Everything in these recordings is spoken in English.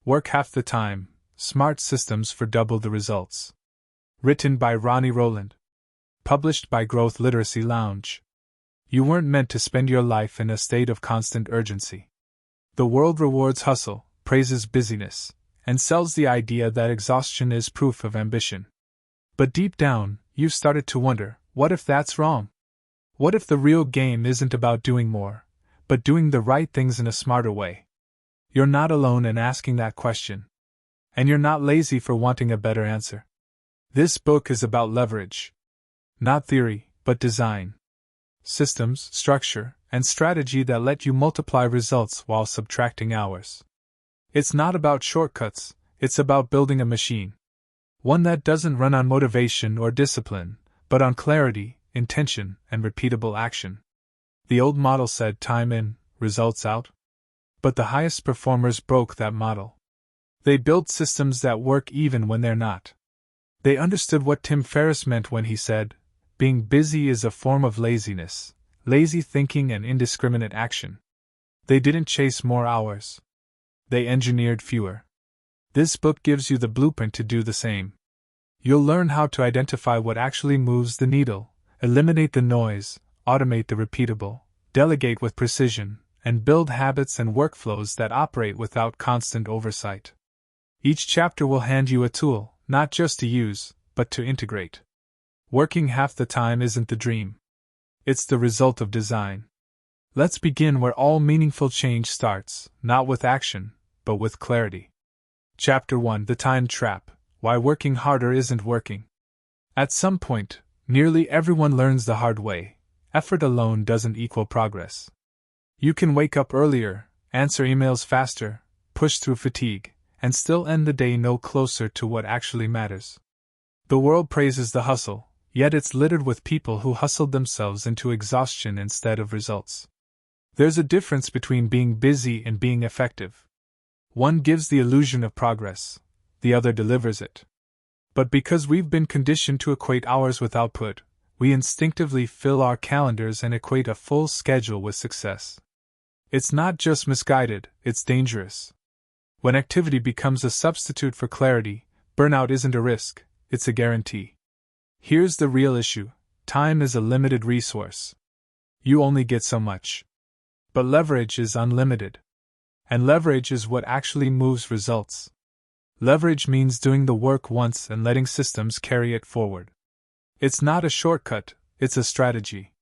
Work half the time, smart systems for double the results. Written by Ronnie Rowland. Published by Growth Literacy Lounge. You weren't meant to spend your life in a state of constant urgency. The world rewards hustle, praises busyness, and sells the idea that exhaustion is proof of ambition. But deep down, you've started to wonder, what if that's wrong? What if the real game isn't about doing more, but doing the right things in a smarter way? You're not alone in asking that question. And you're not lazy for wanting a better answer. This book is about leverage. Not theory, but design. Systems, structure, and strategy that let you multiply results while subtracting hours. It's not about shortcuts, it's about building a machine. One that doesn't run on motivation or discipline, but on clarity, intention, and repeatable action. The old model said time in, results out. But the highest performers broke that model. They built systems that work even when they're not. They understood what Tim Ferriss meant when he said, being busy is a form of laziness, lazy thinking and indiscriminate action. They didn't chase more hours. They engineered fewer. This book gives you the blueprint to do the same. You'll learn how to identify what actually moves the needle, eliminate the noise, automate the repeatable, delegate with precision, and build habits and workflows that operate without constant oversight. Each chapter will hand you a tool, not just to use, but to integrate. Working half the time isn't the dream. It's the result of design. Let's begin where all meaningful change starts, not with action, but with clarity. Chapter 1: The Time Trap: Why Working Harder Isn't Working. At some point, nearly everyone learns the hard way: effort alone doesn't equal progress. You can wake up earlier, answer emails faster, push through fatigue, and still end the day no closer to what actually matters. The world praises the hustle, yet it's littered with people who hustled themselves into exhaustion instead of results. There's a difference between being busy and being effective. One gives the illusion of progress, the other delivers it. But because we've been conditioned to equate hours with output, we instinctively fill our calendars and equate a full schedule with success. It's not just misguided, it's dangerous. When activity becomes a substitute for clarity, burnout isn't a risk, it's a guarantee. Here's the real issue: time is a limited resource. You only get so much. But leverage is unlimited. And leverage is what actually moves results. Leverage means doing the work once and letting systems carry it forward. It's not a shortcut, it's a strategy.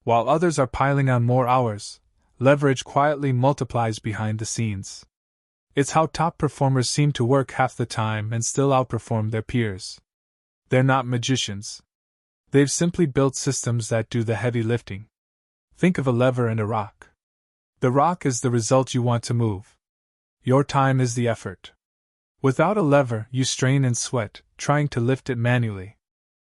While others are piling on more hours, leverage quietly multiplies behind the scenes. It's how top performers seem to work half the time and still outperform their peers. They're not magicians. They've simply built systems that do the heavy lifting. Think of a lever and a rock. The rock is the result you want to move. Your time is the effort. Without a lever, you strain and sweat, trying to lift it manually.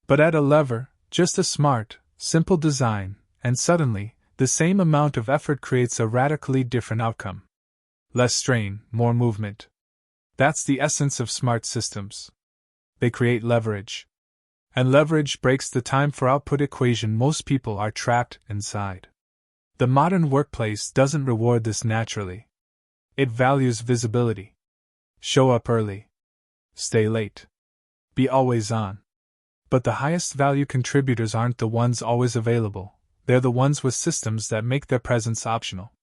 But add a lever, just a smart, simple design, and suddenly, the same amount of effort creates a radically different outcome. Less strain, more movement. That's the essence of smart systems. They create leverage. And leverage breaks the time for output equation most people are trapped inside. The modern workplace doesn't reward this naturally. It values visibility. Show up early. Stay late. Be always on. But the highest value contributors aren't the ones always available, they're the ones with systems that make their presence optional.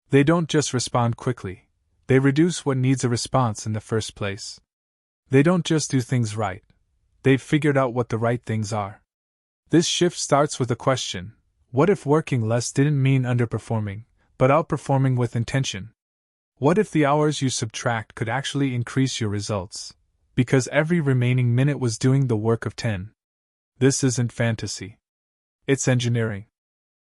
They don't just respond quickly, they reduce what needs a response in the first place. They don't just do things right, they've figured out what the right things are. This shift starts with a question: what if working less didn't mean underperforming, but outperforming with intention? What if the hours you subtract could actually increase your results, because every remaining minute was doing the work of 10? This isn't fantasy. It's engineering.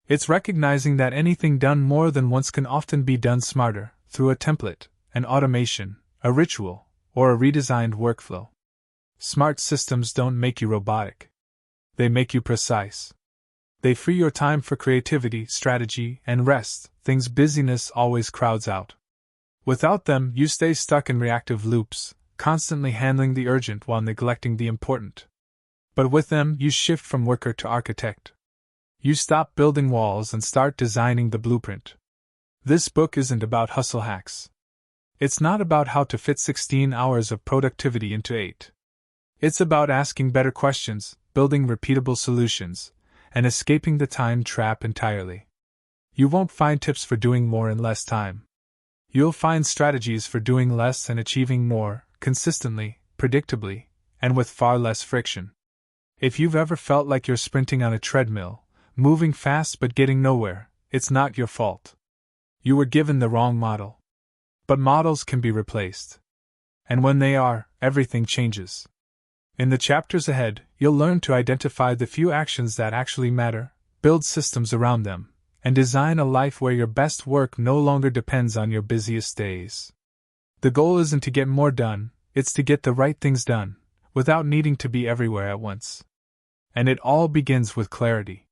It's recognizing that anything done more than once can often be done smarter, through a template, an automation, a ritual, or a redesigned workflow. Smart systems don't make you robotic. They make you precise. They free your time for creativity, strategy, and rest, things busyness always crowds out. Without them, you stay stuck in reactive loops, constantly handling the urgent while neglecting the important. But with them, you shift from worker to architect. You stop building walls and start designing the blueprint. This book isn't about hustle hacks. It's not about how to fit 16 hours of productivity into 8. It's about asking better questions, building repeatable solutions, and escaping the time trap entirely. You won't find tips for doing more in less time. You'll find strategies for doing less and achieving more, consistently, predictably, and with far less friction. If you've ever felt like you're sprinting on a treadmill, moving fast but getting nowhere, it's not your fault. You were given the wrong model. But models can be replaced. And when they are, everything changes. In the chapters ahead, you'll learn to identify the few actions that actually matter, build systems around them, and design a life where your best work no longer depends on your busiest days. The goal isn't to get more done, it's to get the right things done, without needing to be everywhere at once. And it all begins with clarity.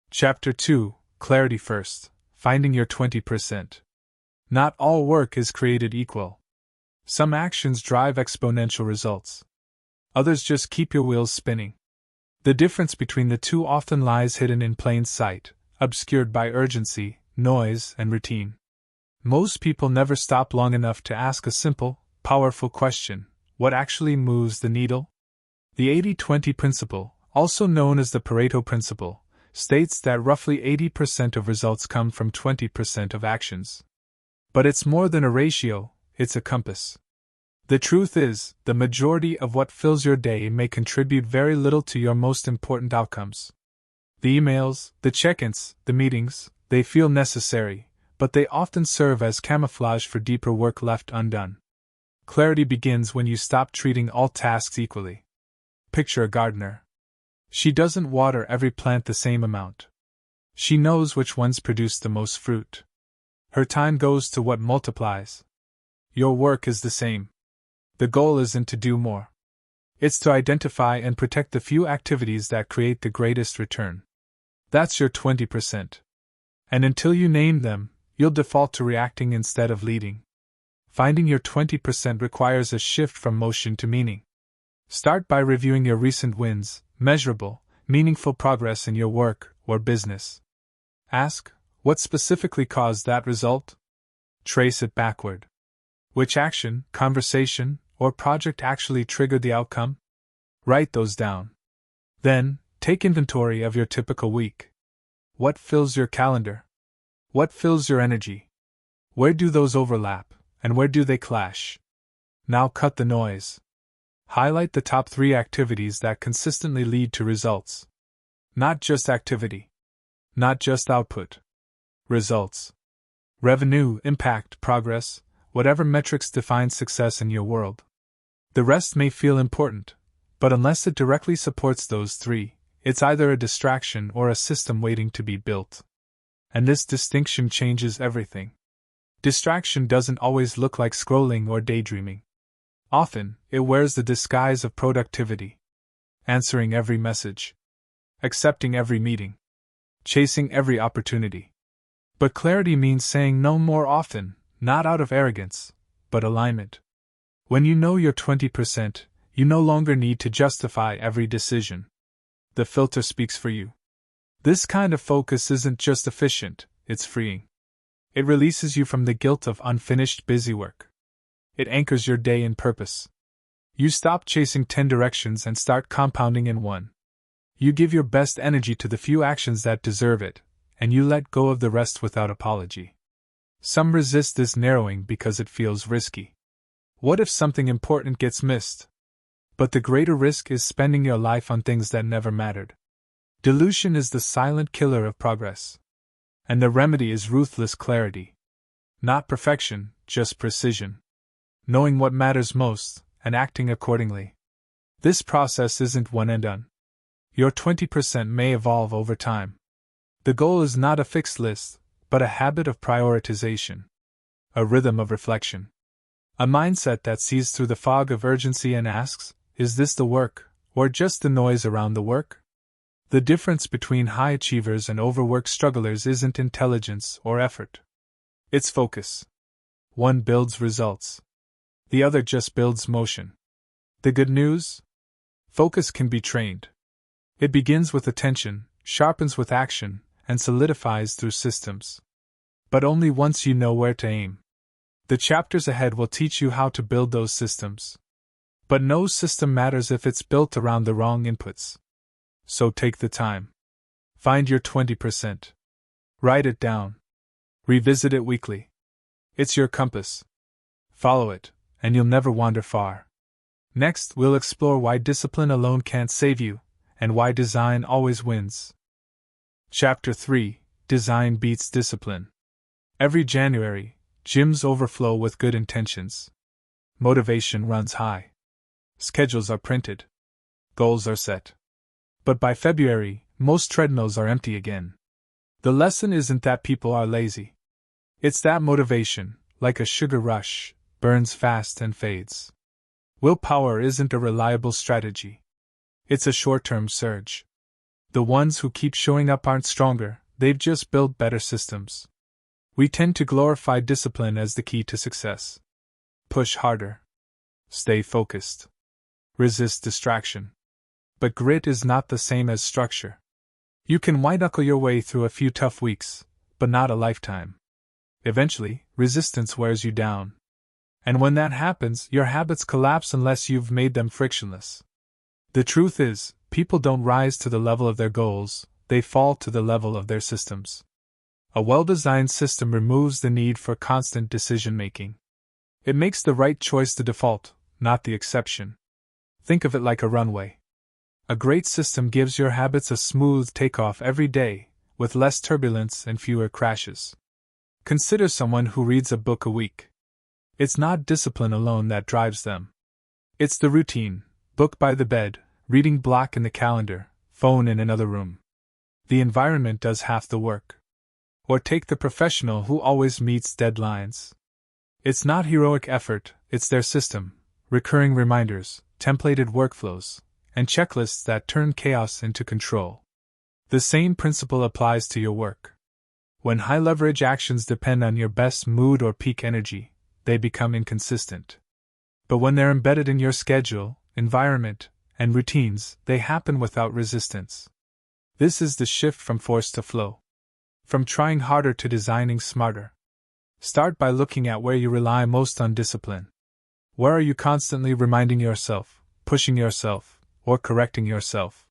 Chapter 2, Clarity First, Finding Your 20%. Not all work is created equal. Some actions drive exponential results. Others just keep your wheels spinning. The difference between the two often lies hidden in plain sight, obscured by urgency, noise, and routine. Most people never stop long enough to ask a simple, powerful question: what actually moves the needle? The 80-20 principle, also known as the Pareto principle, states that roughly 80% of results come from 20% of actions. But it's more than a ratio, it's a compass. The truth is, the majority of what fills your day may contribute very little to your most important outcomes. The emails, the check-ins, the meetings, they feel necessary, but they often serve as camouflage for deeper work left undone. Clarity begins when you stop treating all tasks equally. Picture a gardener. She doesn't water every plant the same amount. She knows which ones produce the most fruit. Her time goes to what multiplies. Your work is the same. The goal isn't to do more. It's to identify and protect the few activities that create the greatest return. That's your 20%. And until you name them, you'll default to reacting instead of leading. Finding your 20% requires a shift from motion to meaning. Start by reviewing your recent wins, measurable, meaningful progress in your work or business. Ask, what specifically caused that result? Trace it backward. Which action, conversation, or project actually triggered the outcome? Write those down. Then, take inventory of your typical week. What fills your calendar? What fills your energy? Where do those overlap, and where do they clash? Now cut the noise. Highlight the top 3 activities that consistently lead to results. Not just activity. Not just output. Results. Revenue, impact, progress, whatever metrics define success in your world. The rest may feel important, but unless it directly supports those 3, it's either a distraction or a system waiting to be built. And this distinction changes everything. Distraction doesn't always look like scrolling or daydreaming. Often, it wears the disguise of productivity. Answering every message. Accepting every meeting. Chasing every opportunity. But clarity means saying no more often, not out of arrogance, but alignment. When you know your 20%, you no longer need to justify every decision. The filter speaks for you. This kind of focus isn't just efficient, it's freeing. It releases you from the guilt of unfinished busy work. It anchors your day in purpose. You stop chasing 10 directions and start compounding in one. You give your best energy to the few actions that deserve it, and you let go of the rest without apology. Some resist this narrowing because it feels risky. What if something important gets missed? But the greater risk is spending your life on things that never mattered. Dilution is the silent killer of progress. And the remedy is ruthless clarity. Not perfection, just precision. Knowing what matters most, and acting accordingly. This process isn't one and done. Your 20% may evolve over time. The goal is not a fixed list, but a habit of prioritization. A rhythm of reflection. A mindset that sees through the fog of urgency and asks, is this the work, or just the noise around the work? The difference between high achievers and overworked strugglers isn't intelligence or effort. It's focus. One builds results. The other just builds motion. The good news? Focus can be trained. It begins with attention, sharpens with action, and solidifies through systems. But only once you know where to aim. The chapters ahead will teach you how to build those systems. But no system matters if it's built around the wrong inputs. So take the time. Find your 20%. Write it down. Revisit it weekly. It's your compass. Follow it, and you'll never wander far. Next, we'll explore why discipline alone can't save you, and why design always wins. Chapter 3: Design Beats Discipline. Every January, gyms overflow with good intentions. Motivation runs high. Schedules are printed. Goals are set. But by February, most treadmills are empty again. The lesson isn't that people are lazy. It's that motivation, like a sugar rush, burns fast and fades. Willpower isn't a reliable strategy. It's a short-term surge. The ones who keep showing up aren't stronger, they've just built better systems. We tend to glorify discipline as the key to success. Push harder. Stay focused. Resist distraction. But grit is not the same as structure. You can white-knuckle your way through a few tough weeks, but not a lifetime. Eventually, resistance wears you down. And when that happens, your habits collapse unless you've made them frictionless. The truth is, people don't rise to the level of their goals, they fall to the level of their systems. A well-designed system removes the need for constant decision-making. It makes the right choice the default, not the exception. Think of it like a runway. A great system gives your habits a smooth takeoff every day, with less turbulence and fewer crashes. Consider someone who reads a book a week. It's not discipline alone that drives them. It's the routine, book by the bed, reading block in the calendar, phone in another room. The environment does half the work. Or take the professional who always meets deadlines. It's not heroic effort, it's their system, recurring reminders, templated workflows, and checklists that turn chaos into control. The same principle applies to your work. When high-leverage actions depend on your best mood or peak energy, they become inconsistent. But when they're embedded in your schedule, environment, and routines, they happen without resistance. This is the shift from force to flow. From trying harder to designing smarter. Start by looking at where you rely most on discipline. Where are you constantly reminding yourself, pushing yourself, or correcting yourself?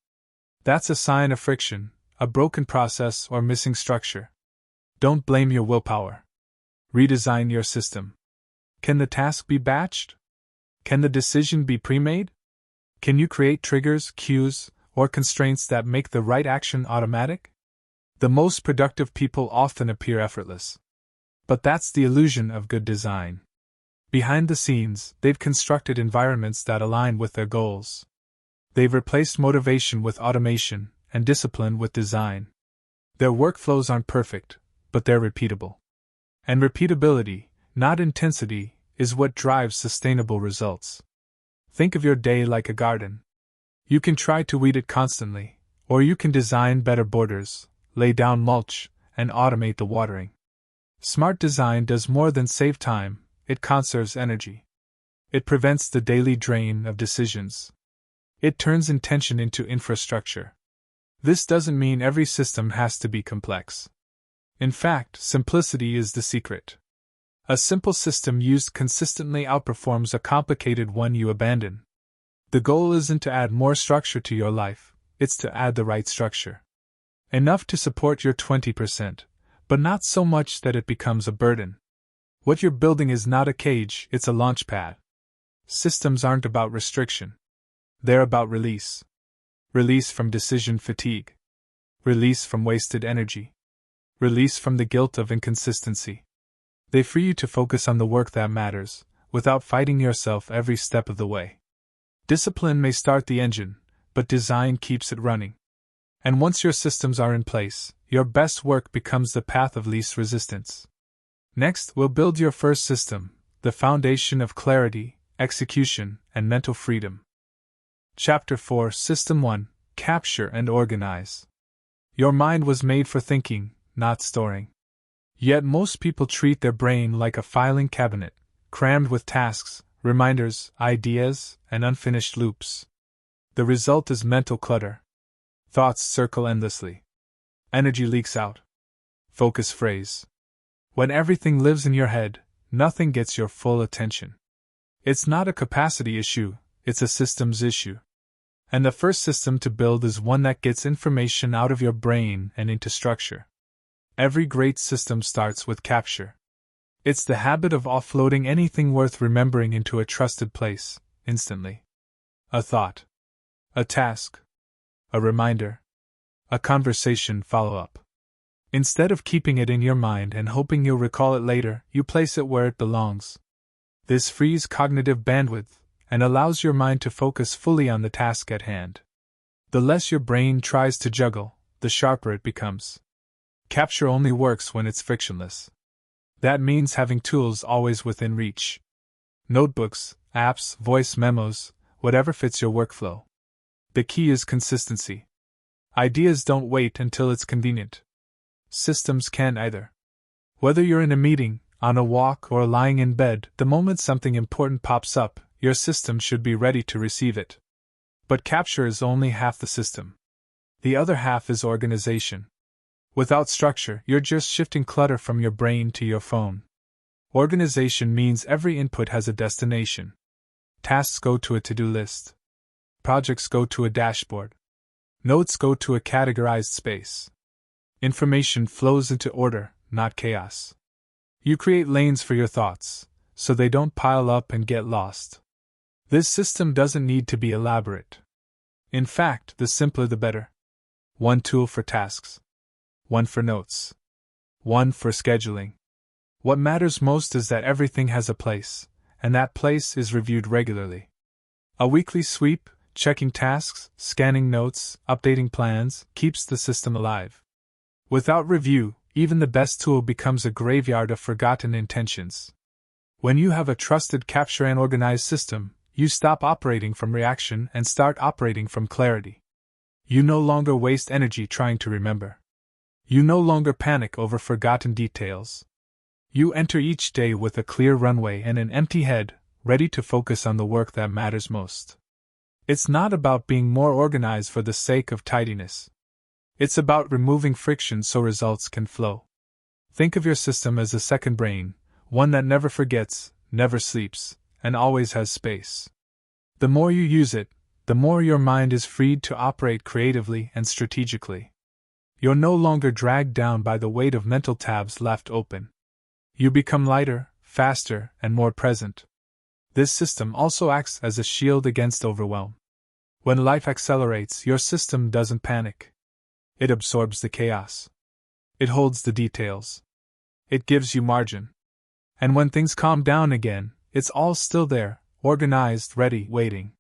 That's a sign of friction, a broken process, or missing structure. Don't blame your willpower. Redesign your system. Can the task be batched? Can the decision be pre-made? Can you create triggers, cues, or constraints that make the right action automatic? The most productive people often appear effortless. But that's the illusion of good design. Behind the scenes, they've constructed environments that align with their goals. They've replaced motivation with automation and discipline with design. Their workflows aren't perfect, but they're repeatable. And repeatability, not intensity, is what drives sustainable results. Think of your day like a garden. You can try to weed it constantly, or you can design better borders, lay down mulch, and automate the watering. Smart design does more than save time, it conserves energy. It prevents the daily drain of decisions. It turns intention into infrastructure. This doesn't mean every system has to be complex. In fact, simplicity is the secret. A simple system used consistently outperforms a complicated one you abandon. The goal isn't to add more structure to your life, it's to add the right structure. Enough to support your 20%, but not so much that it becomes a burden. What you're building is not a cage, it's a launch pad. Systems aren't about restriction. They're about release. Release from decision fatigue. Release from wasted energy. Release from the guilt of inconsistency. They free you to focus on the work that matters, without fighting yourself every step of the way. Discipline may start the engine, but design keeps it running. And once your systems are in place, your best work becomes the path of least resistance. Next, we'll build your first system, the foundation of clarity, execution, and mental freedom. Chapter 4: System 1: Capture and Organize. Your mind was made for thinking, not storing. Yet most people treat their brain like a filing cabinet, crammed with tasks, reminders, ideas, and unfinished loops. The result is mental clutter. Thoughts circle endlessly. Energy leaks out. Focus frays. When everything lives in your head, nothing gets your full attention. It's not a capacity issue, it's a systems issue. And the first system to build is one that gets information out of your brain and into structure. Every great system starts with capture. It's the habit of offloading anything worth remembering into a trusted place, instantly. A thought. A task. A reminder. A conversation follow-up. Instead of keeping it in your mind and hoping you'll recall it later, you place it where it belongs. This frees cognitive bandwidth and allows your mind to focus fully on the task at hand. The less your brain tries to juggle, the sharper it becomes. Capture only works when it's frictionless. That means having tools always within reach. Notebooks, apps, voice memos, whatever fits your workflow. The key is consistency. Ideas don't wait until it's convenient. Systems can't either. Whether you're in a meeting, on a walk, or lying in bed, the moment something important pops up, your system should be ready to receive it. But capture is only half the system. The other half is organization. Without structure, you're just shifting clutter from your brain to your phone. Organization means every input has a destination. Tasks go to a to-do list. Projects go to a dashboard. Notes go to a categorized space. Information flows into order, not chaos. You create lanes for your thoughts, so they don't pile up and get lost. This system doesn't need to be elaborate. In fact, the simpler the better. One tool for tasks. One for notes. One for scheduling. What matters most is that everything has a place, and that place is reviewed regularly. A weekly sweep, checking tasks, scanning notes, updating plans, keeps the system alive. Without review, even the best tool becomes a graveyard of forgotten intentions. When you have a trusted capture and organized system, you stop operating from reaction and start operating from clarity. You no longer waste energy trying to remember. You no longer panic over forgotten details. You enter each day with a clear runway and an empty head, ready to focus on the work that matters most. It's not about being more organized for the sake of tidiness. It's about removing friction so results can flow. Think of your system as a second brain, one that never forgets, never sleeps, and always has space. The more you use it, the more your mind is freed to operate creatively and strategically. You're no longer dragged down by the weight of mental tabs left open. You become lighter, faster, and more present. This system also acts as a shield against overwhelm. When life accelerates, your system doesn't panic. It absorbs the chaos. It holds the details. It gives you margin. And when things calm down again, it's all still there, organized, ready, waiting.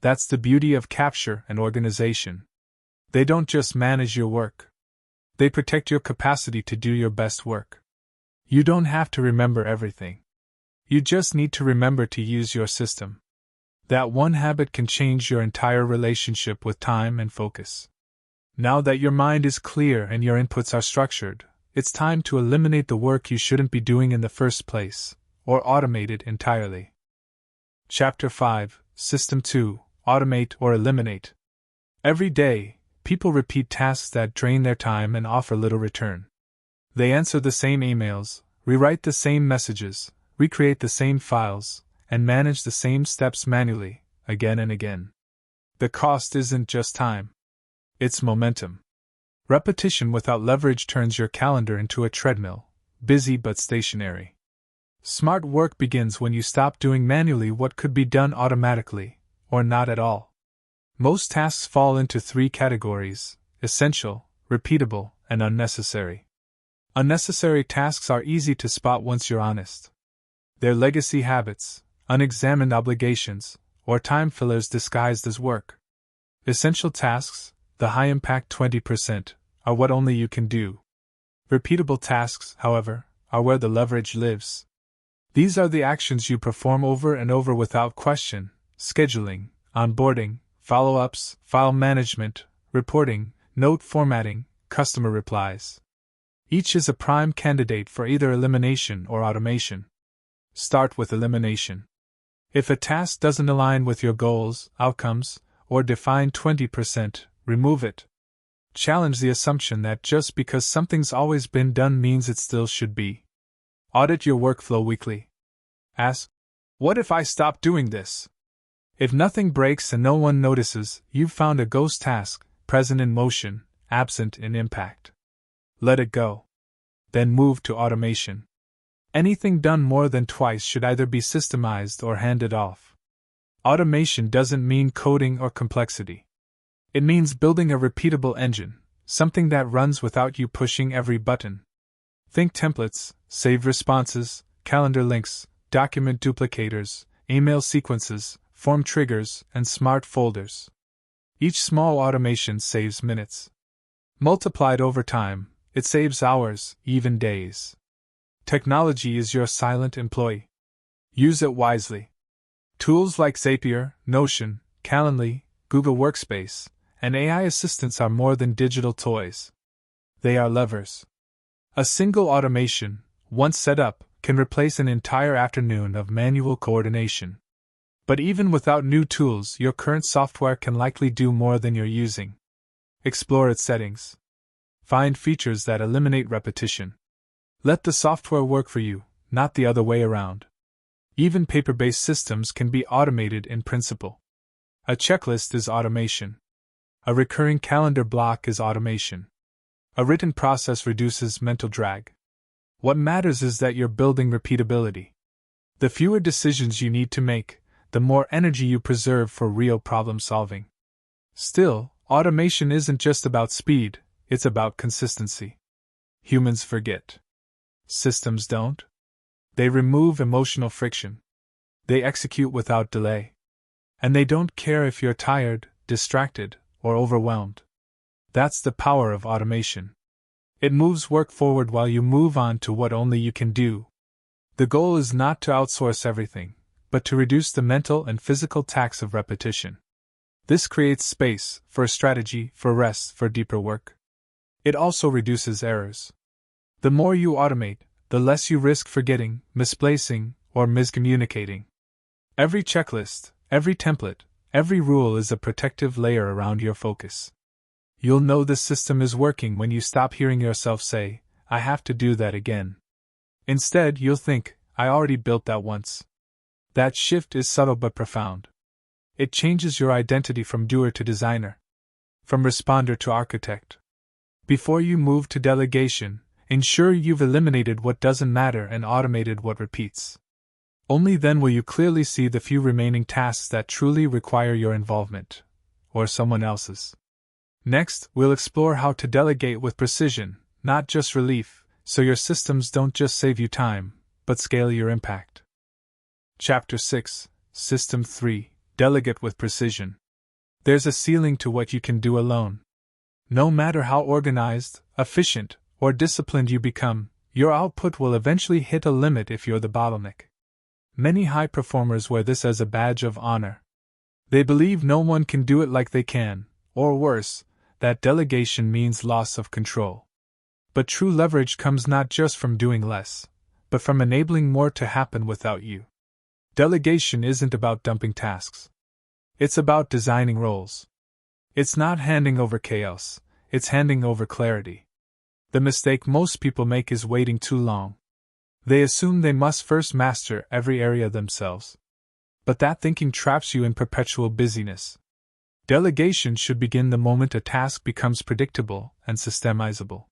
That's the beauty of capture and organization. They don't just manage your work. They protect your capacity to do your best work. You don't have to remember everything. You just need to remember to use your system. That one habit can change your entire relationship with time and focus. Now that your mind is clear and your inputs are structured, it's time to eliminate the work you shouldn't be doing in the first place, or automate it entirely. Chapter 5, System 2, Automate or Eliminate. Every day, people repeat tasks that drain their time and offer little return. They answer the same emails, rewrite the same messages, recreate the same files, and manage the same steps manually, again and again. The cost isn't just time. It's momentum. Repetition without leverage turns your calendar into a treadmill, busy but stationary. Smart work begins when you stop doing manually what could be done automatically, or not at all. Most tasks fall into 3 categories: essential, repeatable, and unnecessary. Unnecessary tasks are easy to spot once you're honest. They're legacy habits, unexamined obligations, or time fillers disguised as work. Essential tasks, the high-impact 20%, are what only you can do. Repeatable tasks, however, are where the leverage lives. These are the actions you perform over and over without question: scheduling, onboarding, follow-ups, file management, reporting, note formatting, customer replies. Each is a prime candidate for either elimination or automation. Start with elimination. If a task doesn't align with your goals, outcomes, or define 20%, remove it. Challenge the assumption that just because something's always been done means it still should be. Audit your workflow weekly. Ask, what if I stop doing this? If nothing breaks and no one notices, you've found a ghost task, present in motion, absent in impact. Let it go. Then move to automation. Anything done more than twice should either be systemized or handed off. Automation doesn't mean coding or complexity. It means building a repeatable engine, something that runs without you pushing every button. Think templates, saved responses, calendar links, document duplicators, email sequences, form triggers, and smart folders. Each small automation saves minutes. Multiplied over time, it saves hours, even days. Technology is your silent employee. Use it wisely. Tools like Zapier, Notion, Calendly, Google Workspace, and AI assistants are more than digital toys. They are levers. A single automation, once set up, can replace an entire afternoon of manual coordination. But even without new tools, your current software can likely do more than you're using. Explore its settings. Find features that eliminate repetition. Let the software work for you, not the other way around. Even paper-based systems can be automated in principle. A checklist is automation. A recurring calendar block is automation. A written process reduces mental drag. What matters is that you're building repeatability. The fewer decisions you need to make, the more energy you preserve for real problem solving. Still, automation isn't just about speed, it's about consistency. Humans forget. Systems don't. They remove emotional friction. They execute without delay. And they don't care if you're tired, distracted, or overwhelmed. That's the power of automation. It moves work forward while you move on to what only you can do. The goal is not to outsource everything, but to reduce the mental and physical tax of repetition. This creates space for strategy, for rest, for deeper work. It also reduces errors. The more you automate, the less you risk forgetting, misplacing, or miscommunicating. Every checklist, every template, every rule is a protective layer around your focus. You'll know the system is working when you stop hearing yourself say, I have to do that again. Instead, you'll think, I already built that once. That shift is subtle but profound. It changes your identity from doer to designer, from responder to architect. Before you move to delegation, ensure you've eliminated what doesn't matter and automated what repeats. Only then will you clearly see the few remaining tasks that truly require your involvement, or someone else's. Next, we'll explore how to delegate with precision, not just relief, so your systems don't just save you time, but scale your impact. Chapter 6, System 3, Delegate with Precision. There's a ceiling to what you can do alone. No matter how organized, efficient, or disciplined you become, your output will eventually hit a limit if you're the bottleneck. Many high performers wear this as a badge of honor. They believe no one can do it like they can, or worse, that delegation means loss of control. But true leverage comes not just from doing less, but from enabling more to happen without you. Delegation isn't about dumping tasks. It's about designing roles. It's not handing over chaos, it's handing over clarity. The mistake most people make is waiting too long. They assume they must first master every area themselves. But that thinking traps you in perpetual busyness. Delegation should begin the moment a task becomes predictable and systemizable.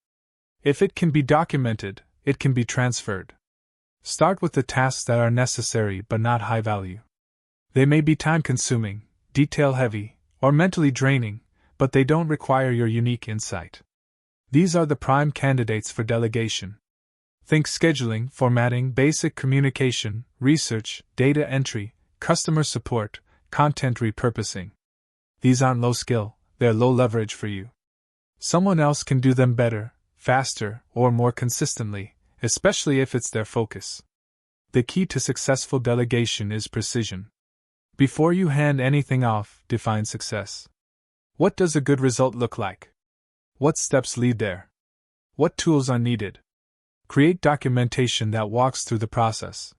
If it can be documented, it can be transferred. Start with the tasks that are necessary but not high value. They may be time-consuming, detail-heavy, or mentally draining, but they don't require your unique insight. These are the prime candidates for delegation. Think scheduling, formatting, basic communication, research, data entry, customer support, content repurposing. These aren't low skill, they're low leverage for you. Someone else can do them better, faster, or more consistently, especially if it's their focus. The key to successful delegation is precision. Before you hand anything off, define success. What does a good result look like? What steps lead there? What tools are needed? Create documentation that walks through the process.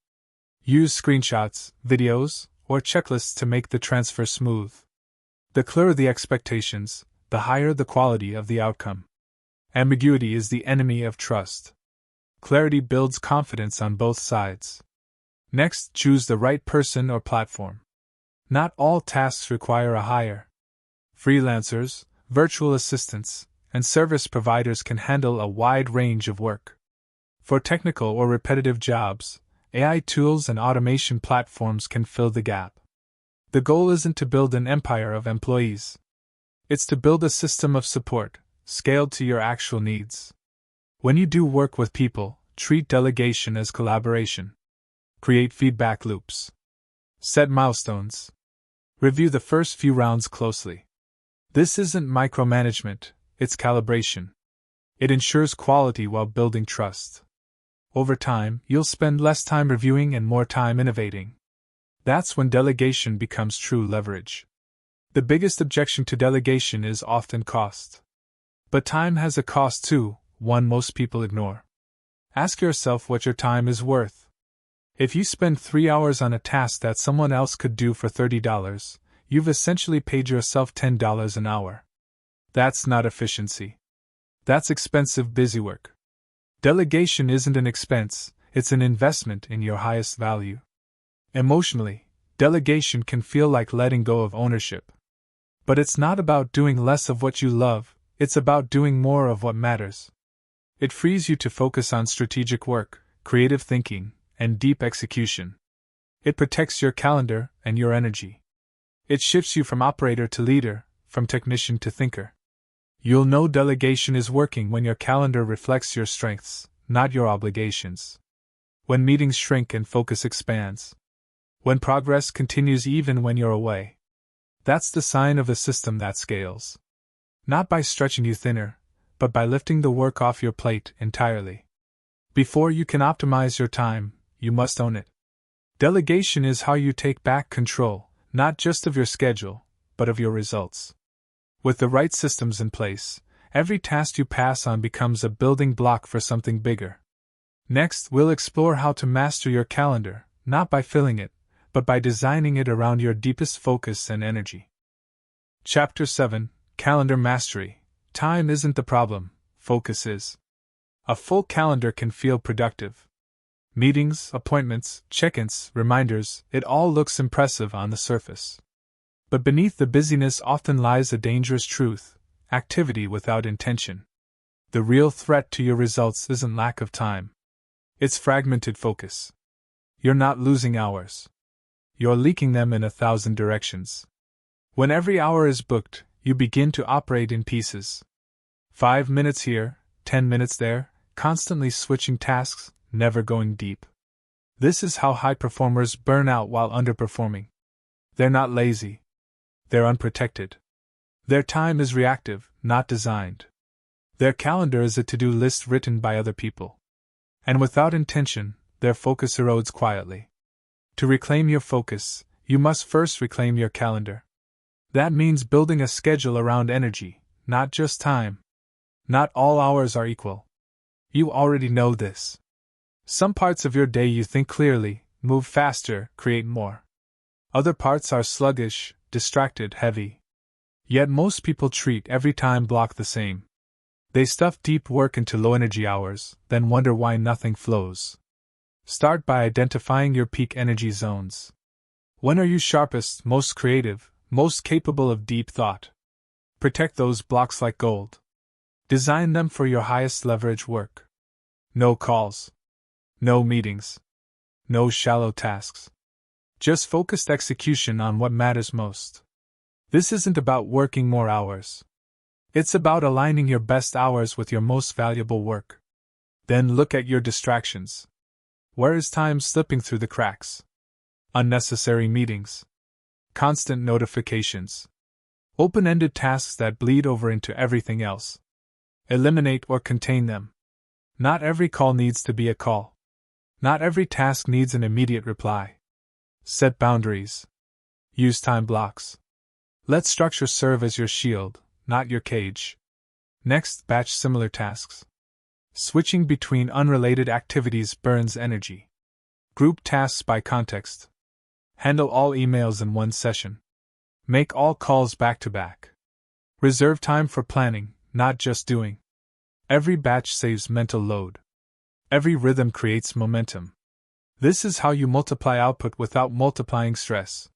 Use screenshots, videos, or checklists to make the transfer smooth. The clearer the expectations, the higher the quality of the outcome. Ambiguity is the enemy of trust. Clarity builds confidence on both sides. Next, choose the right person or platform. Not all tasks require a hire. Freelancers, virtual assistants, and service providers can handle a wide range of work. For technical or repetitive jobs, AI tools and automation platforms can fill the gap. The goal isn't to build an empire of employees. It's to build a system of support, scaled to your actual needs. When you do work with people, treat delegation as collaboration. Create feedback loops. Set milestones. Review the first few rounds closely. This isn't micromanagement, it's calibration. It ensures quality while building trust. Over time, you'll spend less time reviewing and more time innovating. That's when delegation becomes true leverage. The biggest objection to delegation is often cost. But time has a cost too, one most people ignore. Ask yourself what your time is worth. If you spend 3 hours on a task that someone else could do for $30, you've essentially paid yourself $10 an hour. That's not efficiency. That's expensive busywork. Delegation isn't an expense, it's an investment in your highest value. Emotionally, delegation can feel like letting go of ownership. But it's not about doing less of what you love, it's about doing more of what matters. It frees you to focus on strategic work, creative thinking, and deep execution. It protects your calendar and your energy. It shifts you from operator to leader, from technician to thinker. You'll know delegation is working when your calendar reflects your strengths, not your obligations. When meetings shrink and focus expands. When progress continues even when you're away. That's the sign of a system that scales. Not by stretching you thinner, but by lifting the work off your plate entirely. Before you can optimize your time, you must own it. Delegation is how you take back control, not just of your schedule, but of your results. With the right systems in place, every task you pass on becomes a building block for something bigger. Next, we'll explore how to master your calendar, not by filling it, but by designing it around your deepest focus and energy. Chapter 7: Calendar Mastery. Time isn't the problem, focus is. A full calendar can feel productive. Meetings, appointments, check-ins, reminders, it all looks impressive on the surface. But beneath the busyness often lies a dangerous truth: activity without intention. The real threat to your results isn't lack of time. It's fragmented focus. You're not losing hours. You're leaking them in 1,000 directions. When every hour is booked, you begin to operate in pieces. 5 minutes here, 10 minutes there, constantly switching tasks, never going deep. This is how high performers burn out while underperforming. They're not lazy. They're unprotected. Their time is reactive, not designed. Their calendar is a to-do list written by other people. And without intention, their focus erodes quietly. To reclaim your focus, you must first reclaim your calendar. That means building a schedule around energy, not just time. Not all hours are equal. You already know this. Some parts of your day you think clearly, move faster, create more. Other parts are sluggish, distracted, heavy. Yet most people treat every time block the same. They stuff deep work into low-energy hours, then wonder why nothing flows. Start by identifying your peak energy zones. When are you sharpest, most creative, most capable of deep thought? Protect those blocks like gold. Design them for your highest leverage work. No calls. No meetings. No shallow tasks. Just focused execution on what matters most. This isn't about working more hours. It's about aligning your best hours with your most valuable work. Then look at your distractions. Where is time slipping through the cracks? Unnecessary meetings. Constant notifications. Open-ended tasks that bleed over into everything else. Eliminate or contain them. Not every call needs to be a call. Not every task needs an immediate reply. Set boundaries. Use time blocks. Let structure serve as your shield, not your cage. Next, batch similar tasks. Switching between unrelated activities burns energy. Group tasks by context. Handle all emails in one session. Make all calls back-to-back. Reserve time for planning, not just doing. Every batch saves mental load. Every rhythm creates momentum. This is how you multiply output without multiplying stress.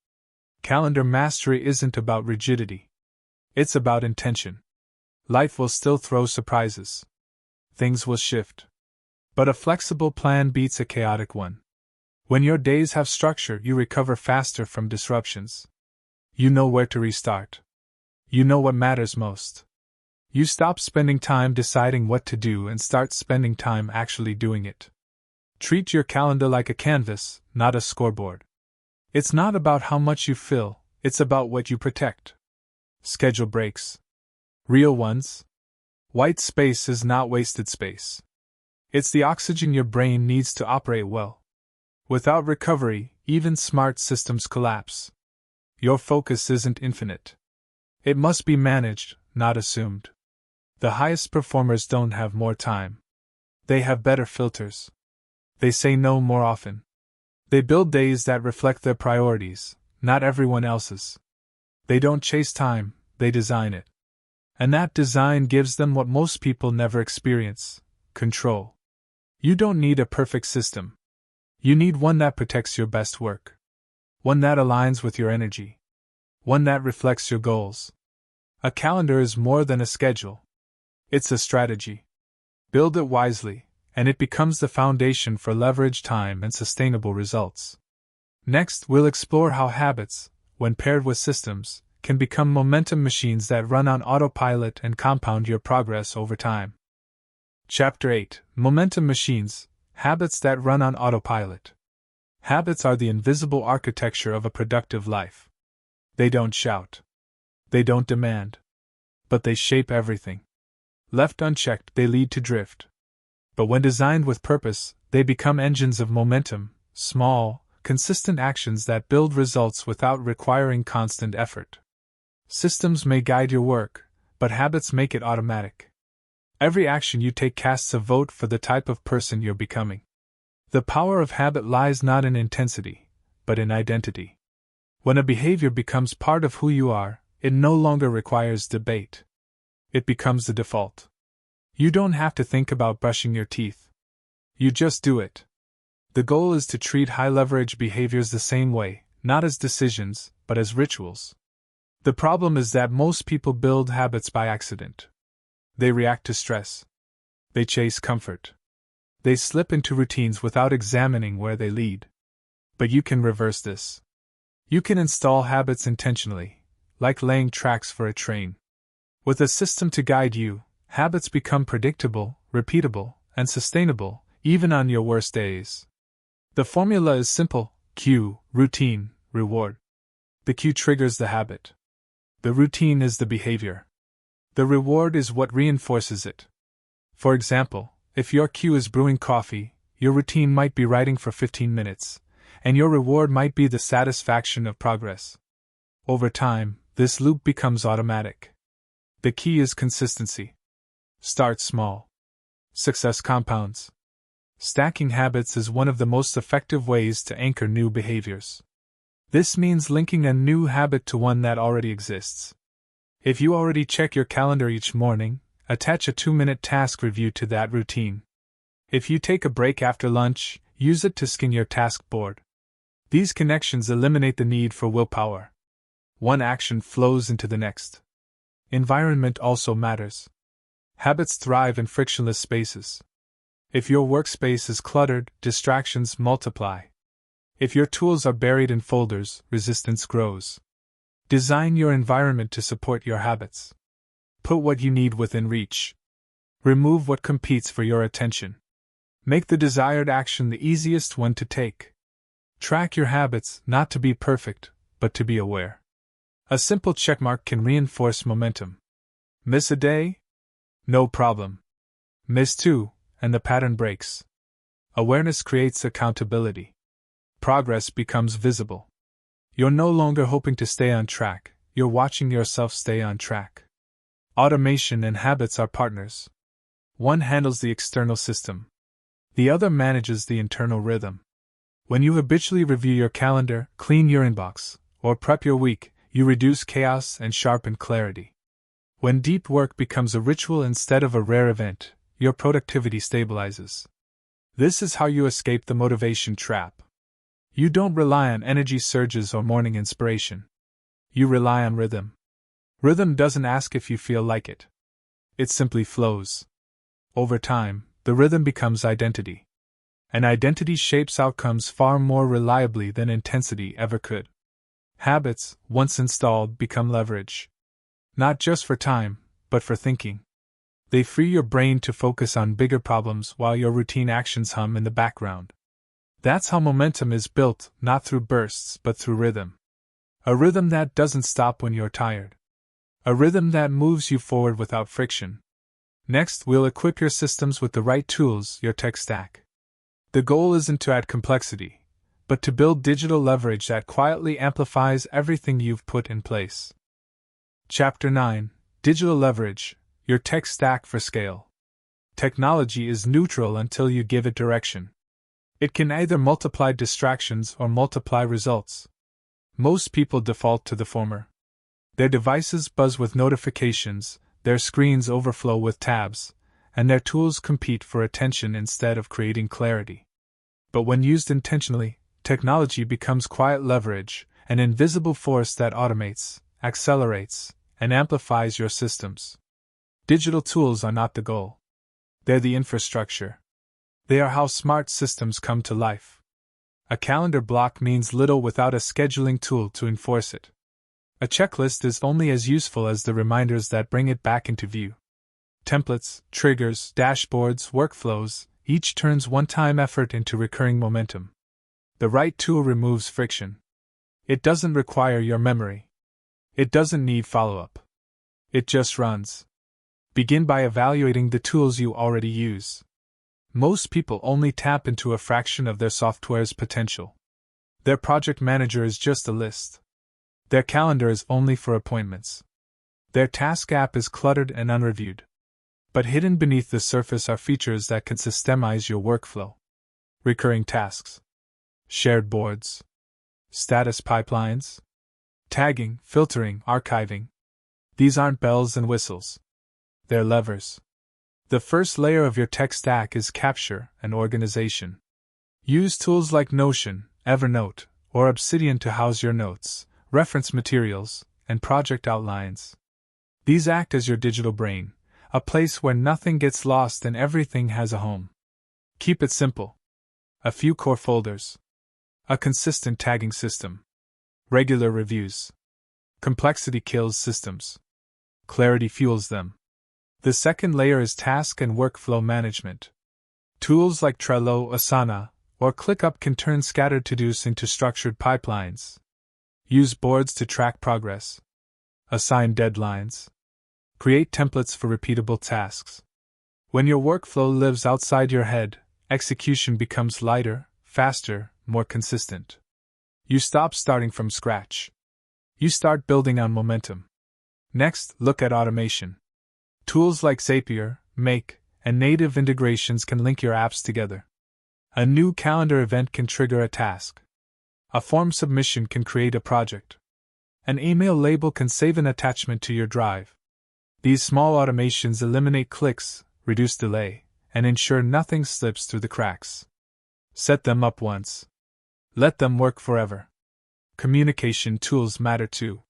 Calendar mastery isn't about rigidity. It's about intention. Life will still throw surprises. Things will shift. But a flexible plan beats a chaotic one. When your days have structure, you recover faster from disruptions. You know where to restart. You know what matters most. You stop spending time deciding what to do and start spending time actually doing it. Treat your calendar like a canvas, not a scoreboard. It's not about how much you fill, it's about what you protect. Schedule breaks. Real ones. White space is not wasted space. It's the oxygen your brain needs to operate well. Without recovery, even smart systems collapse. Your focus isn't infinite. It must be managed, not assumed. The highest performers don't have more time. They have better filters. They say no more often. They build days that reflect their priorities, not everyone else's. They don't chase time, they design it. And that design gives them what most people never experience: control. You don't need a perfect system. You need one that protects your best work. One that aligns with your energy. One that reflects your goals. A calendar is more than a schedule. It's a strategy. Build it wisely, and it becomes the foundation for leveraged time and sustainable results. Next, we'll explore how habits, when paired with systems, can become momentum machines that run on autopilot and compound your progress over time. Chapter 8: Momentum Machines, Habits that Run on Autopilot. Habits are the invisible architecture of a productive life. They don't shout. They don't demand. But they shape everything. Left unchecked, they lead to drift. But when designed with purpose, they become engines of momentum, small, consistent actions that build results without requiring constant effort. Systems may guide your work, but habits make it automatic. Every action you take casts a vote for the type of person you're becoming. The power of habit lies not in intensity, but in identity. When a behavior becomes part of who you are, it no longer requires debate. It becomes the default. You don't have to think about brushing your teeth. You just do it. The goal is to treat high-leverage behaviors the same way, not as decisions, but as rituals. The problem is that most people build habits by accident. They react to stress. They chase comfort. They slip into routines without examining where they lead. But you can reverse this. You can install habits intentionally, like laying tracks for a train. With a system to guide you, habits become predictable, repeatable, and sustainable, even on your worst days. The formula is simple: cue, routine, reward. The cue triggers the habit. The routine is the behavior. The reward is what reinforces it. For example, if your cue is brewing coffee, your routine might be writing for 15 minutes, and your reward might be the satisfaction of progress. Over time, this loop becomes automatic. The key is consistency. Start small. Success compounds. Stacking habits is one of the most effective ways to anchor new behaviors. This means linking a new habit to one that already exists. If you already check your calendar each morning, attach a 2-minute task review to that routine. If you take a break after lunch, use it to scan your task board. These connections eliminate the need for willpower. One action flows into the next. Environment also matters. Habits thrive in frictionless spaces. If your workspace is cluttered, distractions multiply. If your tools are buried in folders, resistance grows. Design your environment to support your habits. Put what you need within reach. Remove what competes for your attention. Make the desired action the easiest one to take. Track your habits, not to be perfect, but to be aware. A simple checkmark can reinforce momentum. Miss a day? No problem. Miss 2, and the pattern breaks. Awareness creates accountability. Progress becomes visible. You're no longer hoping to stay on track, you're watching yourself stay on track. Automation and habits are partners. One handles the external system. The other manages the internal rhythm. When you habitually review your calendar, clean your inbox, or prep your week, you reduce chaos and sharpen clarity. When deep work becomes a ritual instead of a rare event, your productivity stabilizes. This is how you escape the motivation trap. You don't rely on energy surges or morning inspiration. You rely on rhythm. Rhythm doesn't ask if you feel like it. It simply flows. Over time, the rhythm becomes identity. And identity shapes outcomes far more reliably than intensity ever could. Habits, once installed, become leverage. Not just for time, but for thinking. They free your brain to focus on bigger problems while your routine actions hum in the background. That's how momentum is built, not through bursts but through rhythm. A rhythm that doesn't stop when you're tired. A rhythm that moves you forward without friction. Next, we'll equip your systems with the right tools, your tech stack. The goal isn't to add complexity, but to build digital leverage that quietly amplifies everything you've put in place. Chapter 9: Digital Leverage, Your Tech Stack for Scale. Technology is neutral until you give it direction. It can either multiply distractions or multiply results. Most people default to the former. Their devices buzz with notifications, their screens overflow with tabs, and their tools compete for attention instead of creating clarity. But when used intentionally, technology becomes quiet leverage, an invisible force that automates, accelerates, and amplifies your systems. Digital tools are not the goal. They're the infrastructure. They are how smart systems come to life. A calendar block means little without a scheduling tool to enforce it. A checklist is only as useful as the reminders that bring it back into view. Templates, triggers, dashboards, workflows, each turns one-time effort into recurring momentum. The right tool removes friction. It doesn't require your memory. It doesn't need follow-up. It just runs. Begin by evaluating the tools you already use. Most people only tap into a fraction of their software's potential. Their project manager is just a list. Their calendar is only for appointments. Their task app is cluttered and unreviewed. But hidden beneath the surface are features that can systemize your workflow. Recurring tasks. Shared boards. Status pipelines. Tagging, filtering, archiving. These aren't bells and whistles. They're levers. The first layer of your tech stack is capture and organization. Use tools like Notion, Evernote, or Obsidian to house your notes, reference materials, and project outlines. These act as your digital brain, a place where nothing gets lost and everything has a home. Keep it simple. A few core folders. A consistent tagging system. Regular reviews. Complexity kills systems. Clarity fuels them. The second layer is task and workflow management. Tools like Trello, Asana, or ClickUp can turn scattered to-dos into structured pipelines. Use boards to track progress. Assign deadlines. Create templates for repeatable tasks. When your workflow lives outside your head, execution becomes lighter, faster, more consistent. You stop starting from scratch. You start building on momentum. Next, look at automation. Tools like Zapier, Make, and native integrations can link your apps together. A new calendar event can trigger a task. A form submission can create a project. An email label can save an attachment to your drive. These small automations eliminate clicks, reduce delay, and ensure nothing slips through the cracks. Set them up once. Let them work forever. Communication tools matter too.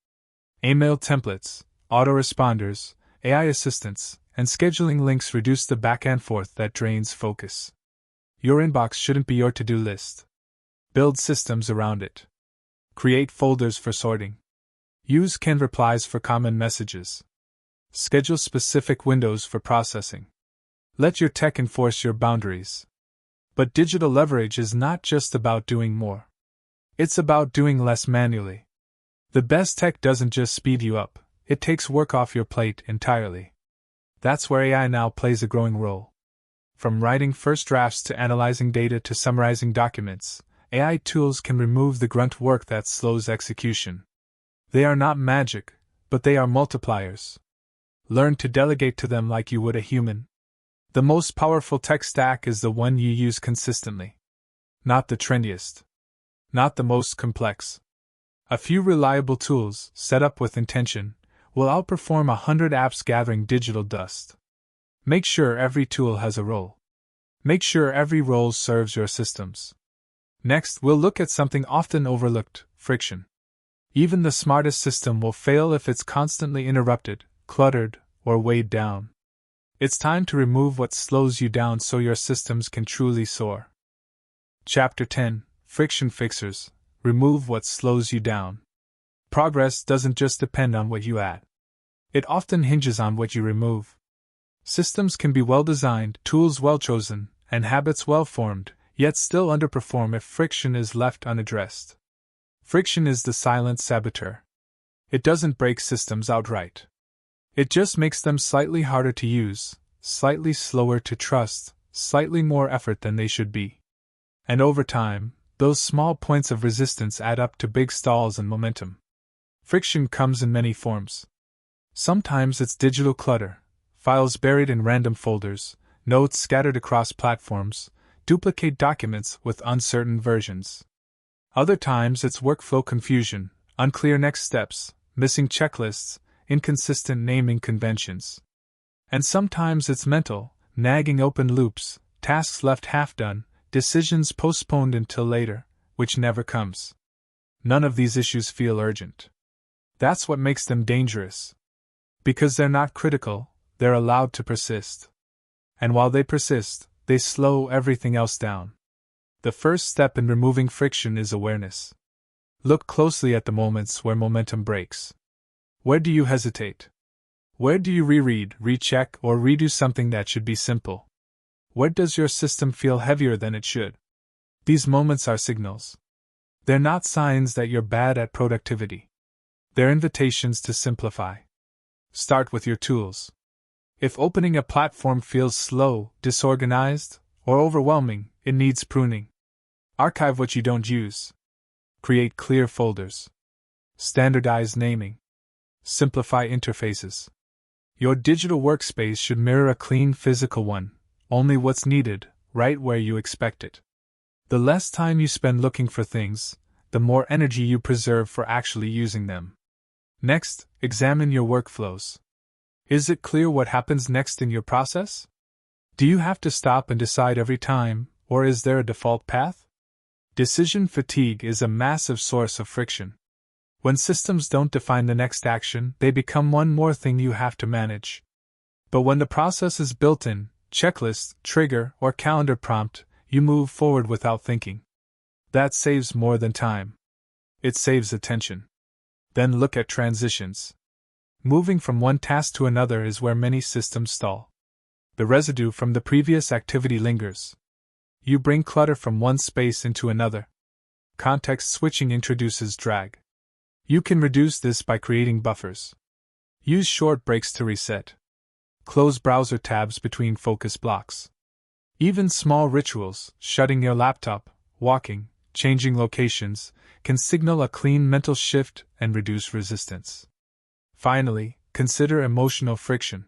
Email templates, autoresponders, AI assistants, and scheduling links reduce the back and forth that drains focus. Your inbox shouldn't be your to-do list. Build systems around it. Create folders for sorting. Use canned replies for common messages. Schedule specific windows for processing. Let your tech enforce your boundaries. But digital leverage is not just about doing more. It's about doing less manually. The best tech doesn't just speed you up, it takes work off your plate entirely. That's where AI now plays a growing role. From writing first drafts to analyzing data to summarizing documents, AI tools can remove the grunt work that slows execution. They are not magic, but they are multipliers. Learn to delegate to them like you would a human. The most powerful tech stack is the one you use consistently. Not the trendiest. Not the most complex. A few reliable tools, set up with intention, will outperform 100 apps gathering digital dust. Make sure every tool has a role. Make sure every role serves your systems. Next, we'll look at something often overlooked: friction. Even the smartest system will fail if it's constantly interrupted, cluttered, or weighed down. It's time to remove what slows you down so your systems can truly soar. Chapter 10: Friction Fixers. Remove what slows you down. Progress doesn't just depend on what you add. It often hinges on what you remove. Systems can be well designed, tools well chosen, and habits well formed, yet still underperform if friction is left unaddressed. Friction is the silent saboteur. It doesn't break systems outright. It just makes them slightly harder to use, slightly slower to trust, slightly more effort than they should be. And over time, those small points of resistance add up to big stalls in momentum. Friction comes in many forms. Sometimes it's digital clutter, files buried in random folders, notes scattered across platforms, duplicate documents with uncertain versions. Other times it's workflow confusion, unclear next steps, missing checklists, inconsistent naming conventions. And sometimes it's mental, nagging open loops, tasks left half done, decisions postponed until later, which never comes. None of these issues feel urgent. That's what makes them dangerous. Because they're not critical, they're allowed to persist. And while they persist, they slow everything else down. The first step in removing friction is awareness. Look closely at the moments where momentum breaks. Where do you hesitate? Where do you reread, recheck, or redo something that should be simple? Where does your system feel heavier than it should? These moments are signals. They're not signs that you're bad at productivity. They're invitations to simplify. Start with your tools. If opening a platform feels slow, disorganized, or overwhelming, it needs pruning. Archive what you don't use. Create clear folders. Standardize naming. Simplify interfaces. Your digital workspace should mirror a clean physical one, only what's needed, right where you expect it. The less time you spend looking for things, the more energy you preserve for actually using them. Next, examine your workflows. Is it clear what happens next in your process? Do you have to stop and decide every time, or is there a default path? Decision fatigue is a massive source of friction. When systems don't define the next action, they become one more thing you have to manage. But when the process is built in, checklist, trigger, or calendar prompt, you move forward without thinking. That saves more than time. It saves attention. Then look at transitions. Moving from one task to another is where many systems stall. The residue from the previous activity lingers. You bring clutter from one space into another. Context switching introduces drag. You can reduce this by creating buffers. Use short breaks to reset. Close browser tabs between focus blocks. Even small rituals, shutting your laptop, walking, changing locations, can signal a clean mental shift and reduce resistance. Finally, consider emotional friction.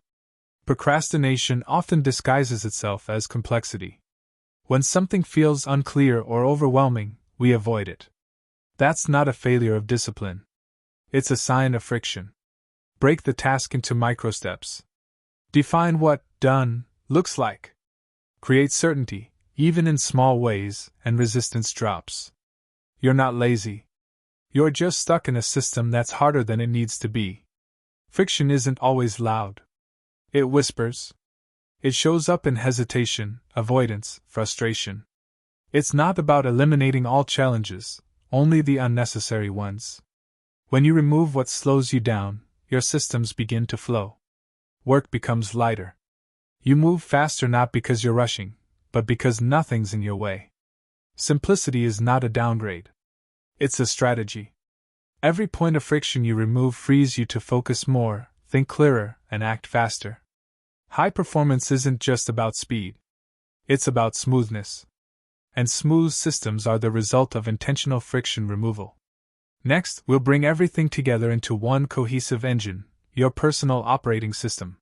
Procrastination often disguises itself as complexity. When something feels unclear or overwhelming, we avoid it. That's not a failure of discipline. It's a sign of friction. Break the task into microsteps. Define what done looks like. Create certainty, even in small ways, and resistance drops. You're not lazy. You're just stuck in a system that's harder than it needs to be. Friction isn't always loud. It whispers. It shows up in hesitation, avoidance, frustration. It's not about eliminating all challenges, only the unnecessary ones. When you remove what slows you down, your systems begin to flow. Work becomes lighter. You move faster not because you're rushing, but because nothing's in your way. Simplicity is not a downgrade. It's a strategy. Every point of friction you remove frees you to focus more, think clearer, and act faster. High performance isn't just about speed. It's about smoothness. And smooth systems are the result of intentional friction removal. Next, we'll bring everything together into one cohesive engine, your personal operating system.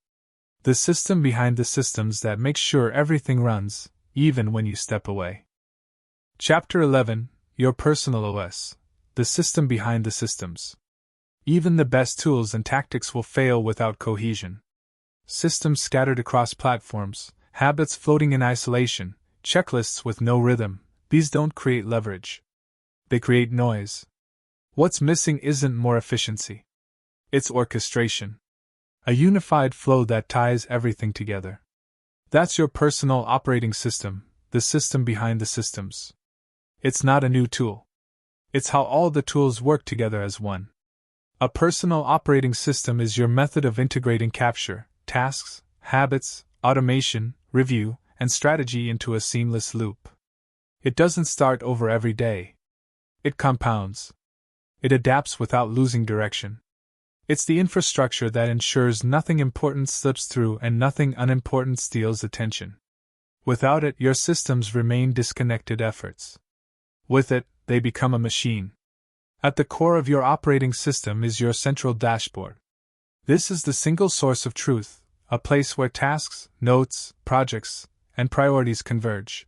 The system behind the systems that makes sure everything runs, even when you step away. Chapter 11: Your Personal OS, the system behind the systems. Even the best tools and tactics will fail without cohesion. Systems scattered across platforms, habits floating in isolation, checklists with no rhythm, these don't create leverage. They create noise. What's missing isn't more efficiency. It's orchestration. A unified flow that ties everything together. That's your personal operating system, the system behind the systems. It's not a new tool. It's how all the tools work together as one. A personal operating system is your method of integrating capture, tasks, habits, automation, review, and strategy into a seamless loop. It doesn't start over every day. It compounds. It adapts without losing direction. It's the infrastructure that ensures nothing important slips through and nothing unimportant steals attention. Without it, your systems remain disconnected efforts. With it, they become a machine. At the core of your operating system is your central dashboard. This is the single source of truth, a place where tasks, notes, projects, and priorities converge.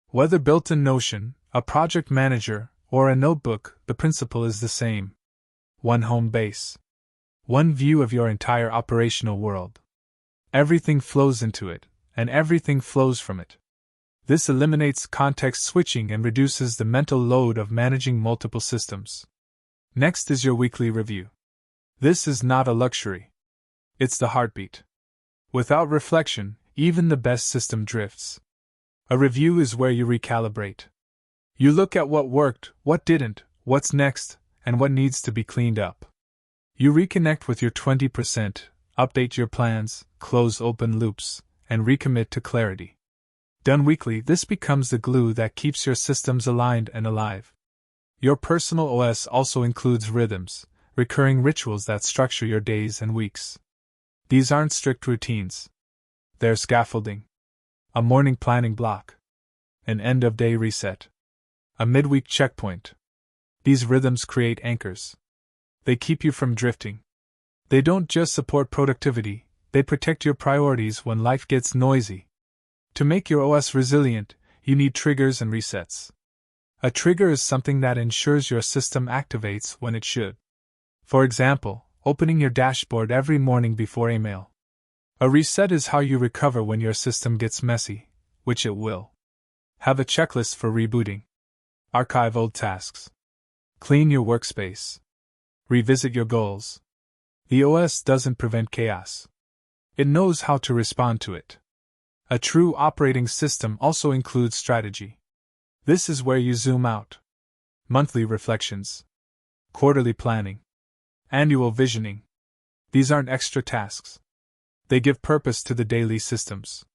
Whether built in Notion, a project manager, or a notebook, the principle is the same. One home base. One view of your entire operational world. Everything flows into it, and everything flows from it. This eliminates context switching and reduces the mental load of managing multiple systems. Next is your weekly review. This is not a luxury. It's the heartbeat. Without reflection, even the best system drifts. A review is where you recalibrate. You look at what worked, what didn't, what's next, and what needs to be cleaned up. You reconnect with your 20%, update your plans, close open loops, and recommit to clarity. Done weekly, this becomes the glue that keeps your systems aligned and alive. Your personal OS also includes rhythms, recurring rituals that structure your days and weeks. These aren't strict routines. They're scaffolding. A morning planning block. An end-of-day reset. A midweek checkpoint. These rhythms create anchors. They keep you from drifting. They don't just support productivity, they protect your priorities when life gets noisy. To make your OS resilient, you need triggers and resets. A trigger is something that ensures your system activates when it should. For example, opening your dashboard every morning before email. A reset is how you recover when your system gets messy, which it will. Have a checklist for rebooting. Archive old tasks. Clean your workspace. Revisit your goals. The OS doesn't prevent chaos. It knows how to respond to it. A true operating system also includes strategy. This is where you zoom out. Monthly reflections. Quarterly planning. Annual visioning. These aren't extra tasks. They give purpose to the daily systems.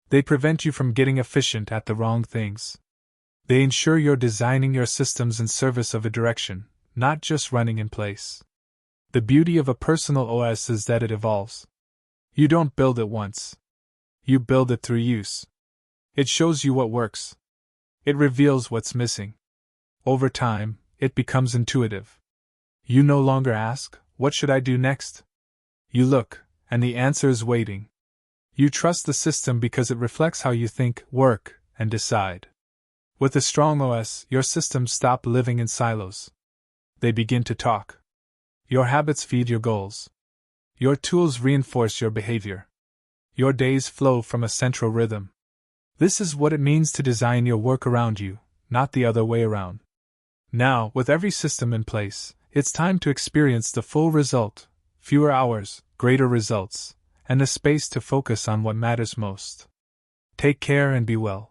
They prevent you from getting efficient at the wrong things. They ensure you're designing your systems in service of a direction, not just running in place. The beauty of a personal OS is that it evolves. You don't build it once. You build it through use. It shows you what works. It reveals what's missing. Over time, it becomes intuitive. You no longer ask, "What should I do next?" You look, and the answer is waiting. You trust the system because it reflects how you think, work, and decide. With a strong OS, your systems stop living in silos. They begin to talk. Your habits feed your goals. Your tools reinforce your behavior. Your days flow from a central rhythm. This is what it means to design your work around you, not the other way around. Now, with every system in place, it's time to experience the full result: fewer hours, greater results, and the space to focus on what matters most. Take care and be well.